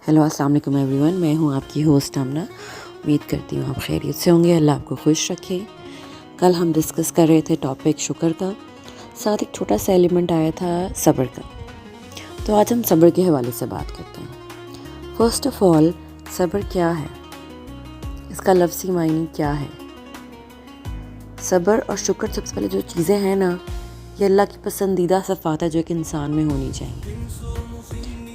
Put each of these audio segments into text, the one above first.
Hello अस्सलाम वालेकुम everyone, मैं हूं आपकी होस्ट आमना। उम्मीद करती हूं आप खैरियत से होंगे, अल्लाह आपको खुश रखे। कल हम डिस्कस कर रहे थे टॉपिक शुक्र का, साथ एक छोटा सा एलिमेंट आया था सब्र का। तो आज हम सब्र के हवाले से बात करते हैं। फर्स्ट ऑफ ऑल, सब्र क्या है, इसका लफ्ज़ी मायने क्या है। सब्र और शुक्र सबसे पहले जो चीज़ें हैं ना, ये अल्लाह की पसंदीदा सिफ़ात है जो एक इंसान में होनी चाहिए।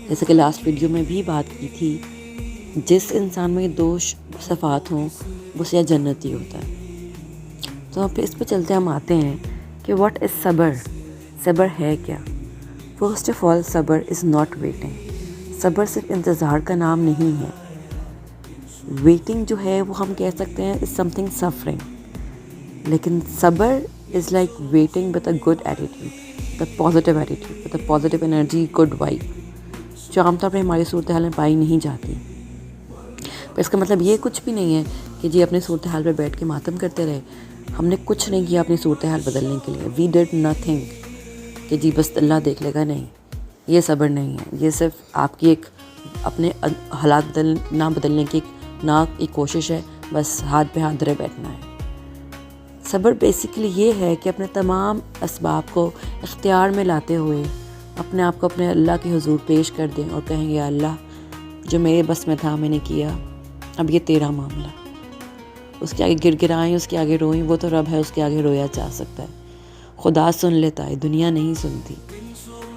जैसे कि लास्ट वीडियो में भी बात की थी, जिस इंसान में ये दो सिफ़ात हों वो या जन्नती होता है। तो अब इस पर चलते हम आते हैं कि व्हाट इज़ सब्र, सब्र है क्या। फर्स्ट ऑफ ऑल, सब्र इज़ नॉट वेटिंग। सब्र सिर्फ इंतज़ार का नाम नहीं है। वेटिंग जो है वो हम कह सकते हैं इज़ समथिंग सफरिंग, लेकिन सब्र is like waiting with a good attitude, the positive attitude, with a positive energy, good vibe, जो आमतौर पर हमारी सूरत हाल में पाई नहीं जाती। पर इसका मतलब ये कुछ भी नहीं है कि जी अपनी सूरत हाल पर बैठ के मातम करते रहे। हमने कुछ नहीं किया अपनी सूरत हाल बदलने के लिए। वी डिड नथिंग कि जी बस अल्लाह देख लेगा, नहीं, ये सब्र नहीं है। ये सिर्फ आपकी एक अपने हालात ना बदलने की एक कोशिश है, बस हाथ पे हाथ धरे बैठना है। सब्र बेसिकली ये है कि अपने तमाम असबाब को इख्तियार में लाते हुए अपने आप को अपने अल्लाह के हुजूर पेश कर दें और कहेंगे, अल्लाह जो मेरे बस में था मैंने किया, अब ये तेरा मामला। उसके आगे गिड़गिड़ाएं, उसके आगे रोएं, वो तो रब है, उसके आगे रोया जा सकता है। खुदा सुन लेता है, दुनिया नहीं सुनती।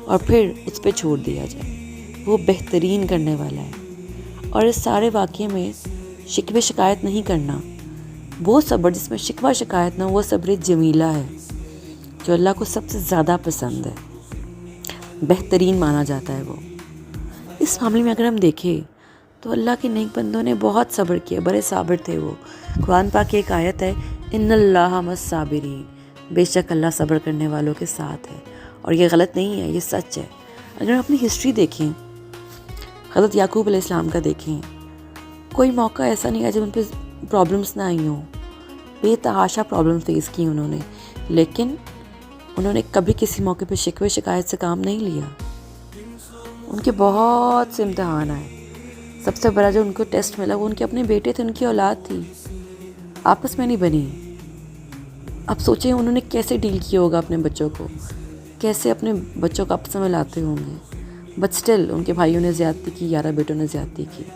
और फिर उस पर छोड़ दिया जाए, वो बेहतरीन करने वाला है। और इस सारे वाक़ये में शिकवे शिकायत नहीं करना, वो सब्र जिसमें शिकवा शिकायत ना, वो सब्र जमीला है जो अल्लाह को सबसे ज़्यादा पसंद है, बेहतरीन माना जाता है वो। इस मामले में अगर हम देखें तो अल्लाह के नेक बंदों ने बहुत सब्र किया, बड़े साबिर थे वो। कुरान पाक की एक आयत है, इन्नल्लाह मस्साबिरीन, बेशक अल्लाह सब्र करने वालों के साथ है। और ये गलत नहीं है, ये सच है। अगर हम अपनी हिस्ट्री देखें, हज़रत याकूब अलैहिस्सलाम का देखें, कोई मौका ऐसा नहीं है जब उन पर प्रॉब्लम्स ना आई हों। बेतहाशा प्रॉब्लम फेस की उन्होंने, लेकिन उन्होंने कभी किसी मौके पर शिकवे शिकायत से काम नहीं लिया। उनके बहुत से इम्तहान आए। सबसे बड़ा जो उनको टेस्ट मिला वो उनके अपने बेटे थे, उनकी औलाद थी, आपस में नहीं बनी। अब सोचें उन्होंने कैसे डील किया होगा अपने बच्चों को, कैसे अपने बच्चों को आपस में लाते होंगे। बट स्टिल उनके भाइयों ने ज़्यादती की, 11 बेटों ने ज़्यादती की।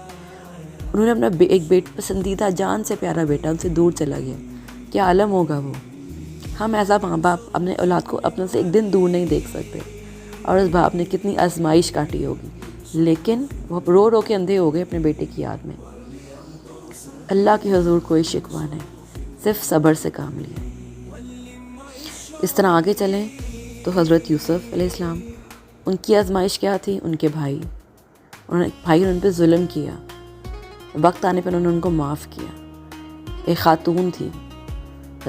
उन्होंने अपना एक पसंदीदा जान से प्यारा बेटा उनसे दूर चला गया। क्या आलम होगा वो। हम ऐसा माँ बाप अपने औलाद को अपने से एक दिन दूर नहीं देख सकते। और उस बाप ने कितनी आजमाइश काटी होगी, लेकिन वो रो रो के अंधे हो गए अपने बेटे की याद में। अल्लाह के हुजूर कोई शिकवा नहीं, सिर्फ सब्र से काम लिया। इस तरह आगे चलें तो हज़रत यूसुफ अलैहिस्सलाम, उनकी आजमाइश क्या थी, उनके भाई ने उन पर जुल्म किया। वक्त आने पर उन्होंने उनको माफ़ किया। एक ख़ातून थी,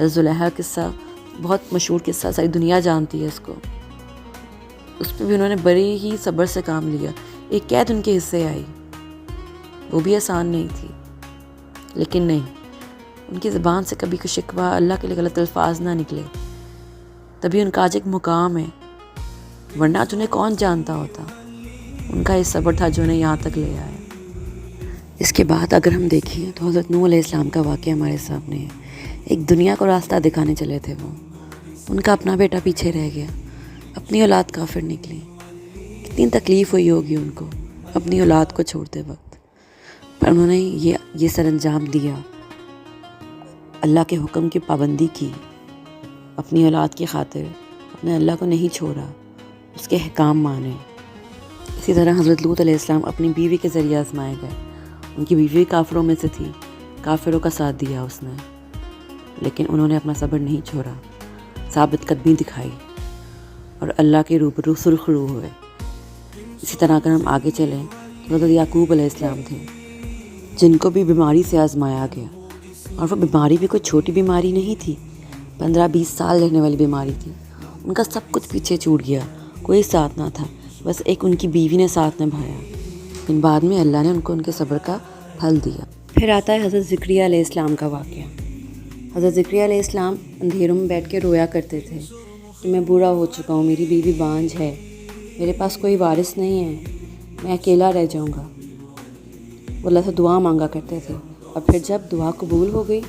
ज़ुलैहा किस्सा बहुत मशहूर किस्सा, सारी दुनिया जानती है इसको। उस पर भी उन्होंने बड़े ही सब्र से काम लिया। एक कैद उनके हिस्से आई, वो भी आसान नहीं थी, लेकिन नहीं, उनकी ज़बान से कभी कोई शिकवा, अल्लाह के लिए गलत अल्फाज ना निकले। तभी उनका आज एक मुकाम है, वरना उन्हें कौन जानता होता। उनका ये सब्र था जो उन्हें यहाँ तक ले आया। इसके बाद अगर हम देखें तो हज़रत नूह अलैहिस्सलाम का वाक़या हमारे सामने है। एक दुनिया को रास्ता दिखाने चले थे वो, उनका अपना बेटा पीछे रह गया, अपनी औलाद काफिर निकली। कितनी तकलीफ़ हुई होगी उनको अपनी औलाद को छोड़ते वक्त, पर उन्होंने ये सरअंजाम दिया, अल्लाह के हुक्म की पाबंदी की, अपनी औलाद की खातिर अपने अल्लाह को नहीं छोड़ा, उसके अहकाम माने। इसी तरह हज़रत लूत अलैहिस्सलाम अपनी बीवी के ज़रिए आजमाए गए। उनकी बीवी काफिरों में से थी, काफिरों का साथ दिया उसने, लेकिन उन्होंने अपना सब्र नहीं छोड़ा, साबित कदमी दिखाई और अल्लाह के रूबरू सुरखरू हुए। इसी तरह अगर हम आगे चलें तो हज़रत याकूब अलैहिस्सलाम थे, जिनको भी बीमारी से आजमाया गया। और वो बीमारी भी कोई छोटी बीमारी नहीं थी, 15-20 साल रहने वाली बीमारी थी। उनका सब कुछ पीछे छूट गया, कोई साथ ना था, बस एक उनकी बीवी ने साथ निभाया। लेकिन बाद में अल्लाह ने उनको उनके सब्र का फल दिया। फिर आता है हज़रत ज़करिया अलैहिस्सलाम का वाक़या। हज़रत ज़करिया अलैहिस्सलाम अंधेरों में बैठ के रोया करते थे कि मैं बूढ़ा हो चुका हूँ, मेरी बीवी बांझ है, मेरे पास कोई वारिस नहीं है, मैं अकेला रह जाऊँगा। वो अल्लाह से दुआ मांगा करते थे, और फिर जब दुआ कबूल हो गई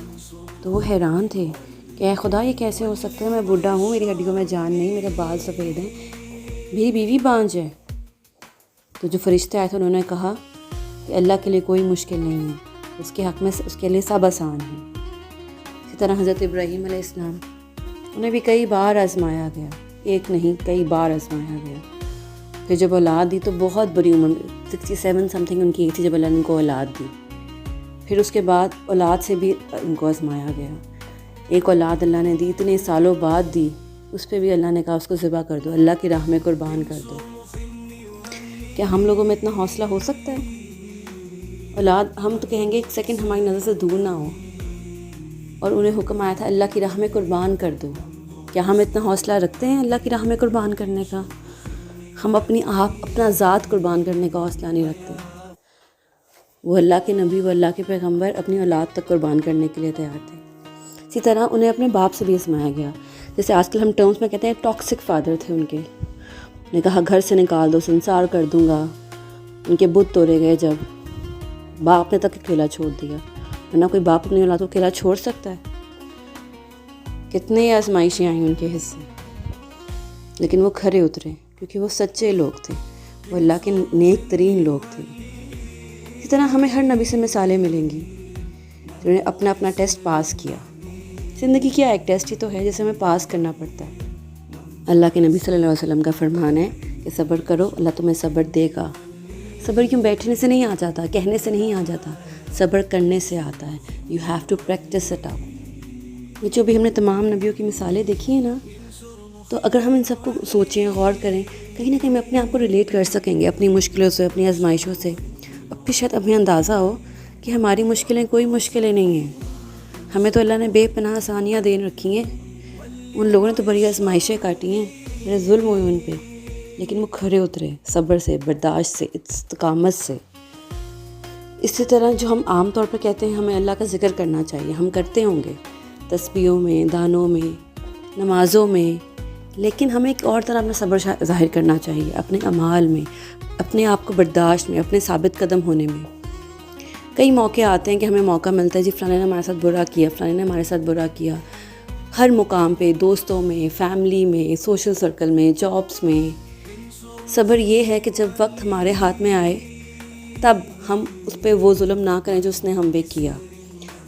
तो वो हैरान थे कि ऐ खुदा, ये कैसे हो सकता है, मैं बूढ़ा हूँ, मेरी हड्डियों में जान नहीं, मेरे बाल सफ़ेद हैं, मेरी बीवी बांझ है। तो जो फरिश्ते आए थे उन्होंने कहा कि अल्लाह के लिए कोई मुश्किल नहीं है, उसके हक़ में उसके लिए सब आसान है। इसी तरह हज़रत इब्राहीम अलैहिस्सलाम, उन्हें भी कई बार आजमाया गया, एक नहीं कई बार आजमाया गया। फिर जब औलाद दी तो बहुत बड़ी उम्र, 67 समथिंग उनकी एज थी जब अल्लाह ने उनको औलाद दी। फिर उसके बाद औलाद से भी उनको आजमाया गया। एक औलाद अल्लाह ने दी, इतने सालों बाद दी, उस पर भी अल्लाह ने कहा उसको ज़िबा कर दो, अल्लाह की राह में कुर्बान कर दो। क्या हम लोगों में इतना हौसला हो सकता है? औलाद, हम तो कहेंगे एक सेकंड हमारी नज़र से दूर ना हो, और उन्हें हुक्म आया था अल्लाह की राह में कुर्बान कर दो। क्या हम इतना हौसला रखते हैं अल्लाह की राह में कुर्बान करने का? हम अपना ज़ात कुर्बान करने का हौसला नहीं रखते। वो अल्लाह के नबी, वो अल्लाह के पैगंबर अपनी औलाद तक कुर्बान करने के लिए तैयार थे। इसी तरह उन्हें अपने बाप से भी आजमाया गया। जैसे आजकल हम टर्म्स में कहते हैं, टॉक्सिक फादर थे उनके, उन्हें कहा घर से निकाल दो, संसार कर दूंगा। उनके बुत तोड़े गए जब बाप ने तक अकेला छोड़ दिया, वरना कोई बाप अपनी औलाद को अकेला छोड़ सकता है? कितने आजमाइशें आई उनके हिस्से, लेकिन वो खरे उतरे क्योंकि वो सच्चे लोग थे, वो अल्लाह के नेक तरीन लोग थे। इसी तरह हमें हर नबी से मिसालें मिलेंगी जिन्होंने अपना अपना टेस्ट पास किया। ज़िंदगी क्या एक टेस्ट ही तो है जिसे हमें पास करना पड़ता है। अल्लाह के नबी सल्लल्लाहु अलैहि वसल्लम का फरमान है कि सब्र करो, अल्लाह तुम्हें सब्र देगा। सब्र क्यों बैठने से नहीं आ जाता, कहने से नहीं आ जाता, सब्र करने से आता है। You have to practise it out. ये जो भी हमने तमाम नबियों की मिसालें देखी हैं ना, तो अगर हम इन सबको सोचें, गौर करें, कहीं ना कहीं हम अपने आप को रिलेट कर सकेंगे अपनी मुश्किलों से, अपनी आजमाइशों से। अब भी शायद हमें अंदाज़ा हो कि हमारी मुश्किलें कोई मुश्किलें नहीं हैं। हमें तो अल्लाह ने बेपनाह आसानियाँ दे रखी हैं। उन लोगों ने तो बड़ी आजमाइशें काटी हैं, बड़े जुल्म हुए उन पे, लेकिन वो खरे उतरे सब्र से, बर्दाश्त से, इस्तिकामत से। इसी तरह जो हम आम तौर पर कहते हैं हमें अल्लाह का ज़िक्र करना चाहिए, हम करते होंगे तस्बीहों में, दानों में, नमाज़ों में, लेकिन हमें एक और तरह अपना सब्र ज़ाहिर करना चाहिए, अपने अमाल में, अपने आप को बर्दाश्त में, अपने साबित कदम होने में। कई मौके आते हैं कि हमें मौका मिलता है जी फ़लाने ने हमारे साथ बुरा किया, फ़लाने ने हमारे साथ बुरा किया। हर मुकाम पे, दोस्तों में, फैमिली में, सोशल सर्कल में, जॉब्स में। सब्र ये है कि जब वक्त हमारे हाथ में आए तब हम उस पर वो जुल्म ना करें जो उसने हम पे किया।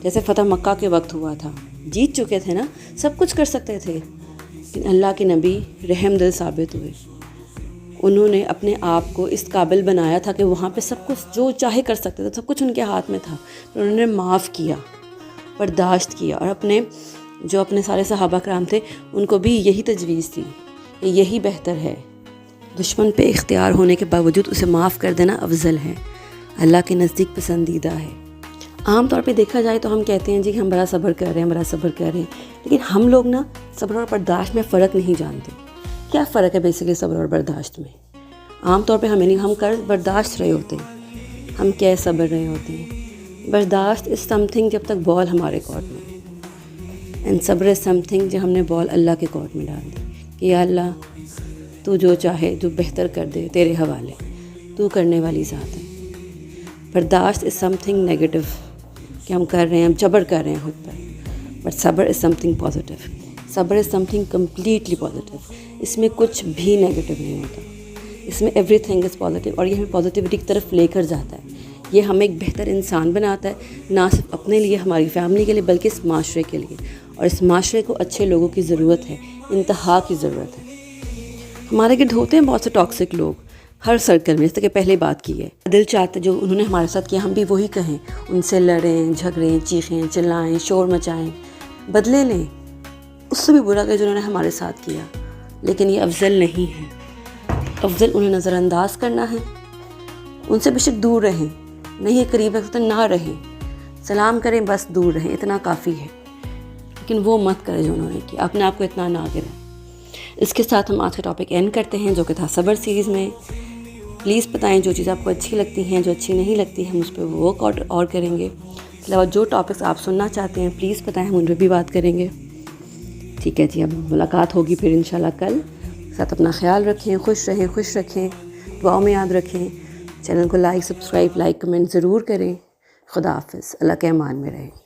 जैसे फ़तह मक्का के वक्त हुआ था, जीत चुके थे ना, सब कुछ कर सकते थे, लेकिन अल्लाह के नबी रहम दिल साबित हुए। उन्होंने अपने आप को इस काबिल बनाया था कि वहाँ पे सब कुछ जो चाहे कर सकते थे, सब कुछ उनके हाथ में था। तो उन्होंने माफ़ किया, बर्दाश्त किया, और अपने सारे सहाबा कराम थे उनको भी यही तजवीज़ थी, यही बेहतर है। दुश्मन पे इख्तियार होने के बावजूद उसे माफ़ कर देना अफजल है, अल्लाह के नज़दीक पसंदीदा है। आम तौर पे देखा जाए तो हम कहते हैं जी कि हम बड़ा सब्र कर रहे हैं, बड़ा सब्र कर रहे हैं, लेकिन हम लोग ना सब्र और बर्दाश्त में फ़र्क नहीं जानते। क्या फ़र्क है बेसिकली सब्र और बर्दाश्त में? आम तौर पे हमें नहीं, हम कर बर्दाश्त रहे होते हैं, हम क्या सब्र रहे होते हैं। बर्दाश्त इज़ समथिंग जब तक बॉल हमारे कोर्ट में, एंड सब्र इज़ समथिंग जब हमने बॉल अल्लाह के कोर्ट में डाल दी कि या अल्लाह तू जो चाहे, जो बेहतर कर दे, तेरे हवाले, तू करने वाली ज़ात है। बर्दाश्त इज़ समथिंग नेगेटिव कि हम कर रहे हैं, हम जबर कर रहे हैं खुद पर, बट सब्र इज़ समथिंग पॉजिटिव। सब्र इज़ समथिंग कम्प्लीटली पॉजिटिव। इसमें कुछ भी नेगेटिव नहीं होता, इसमें एवरीथिंग इज़ पॉजिटिव, और ये हमें पॉजिटिविटी की तरफ लेकर जाता है। ये हमें एक बेहतर इंसान बनाता है, ना सिर्फ अपने लिए, हमारी फैमिली के लिए, बल्कि इस माशरे के लिए। और इस माशरे को अच्छे लोगों की ज़रूरत है, इंतहा की ज़रूरत है। हमारे गिर्द होते हैं बहुत से टॉक्सिक लोग हर सर्कल में, जैसे कि पहले बात की है। दिल चाहते जो उन्होंने हमारे साथ किया हम भी वही कहें, उनसे लड़ें, झगड़ें, चीखें, चिल्लाएं, शोर मचाएं, बदले लें, उससे भी बुरा करें जो उन्होंने हमारे साथ किया। लेकिन ये अफजल नहीं है। अफजल उन्हें नज़रअंदाज करना है, उनसे बेशक दूर रहें, नहीं करीब रखते ना रहें, सलाम करें बस दूर रहें, इतना काफ़ी है। लेकिन वो मत करें जो उन्होंने किया, अपने आप को इतना ना गिरें। इसके साथ हम आज का टॉपिक एंड करते हैं जो कि था सब्र सीरीज़ में। प्लीज़ बताएं जो चीज़ आपको अच्छी लगती हैं, जो अच्छी नहीं लगती, हम उस पर वर्क आउट और करेंगे। इसके अलावा जो टॉपिक्स आप सुनना चाहते हैं प्लीज़ बताएं, हम उन पर भी बात करेंगे। ठीक है जी, अब मुलाकात होगी फिर इंशाल्लाह कल। साथ अपना ख्याल रखें, खुश रहें, खुश रखें, दुआओं में याद रखें। चैनल को लाइक, सब्सक्राइब, लाइक, कमेंट ज़रूर करें। خدا حافظ، اللہ کے امان میں رہیں.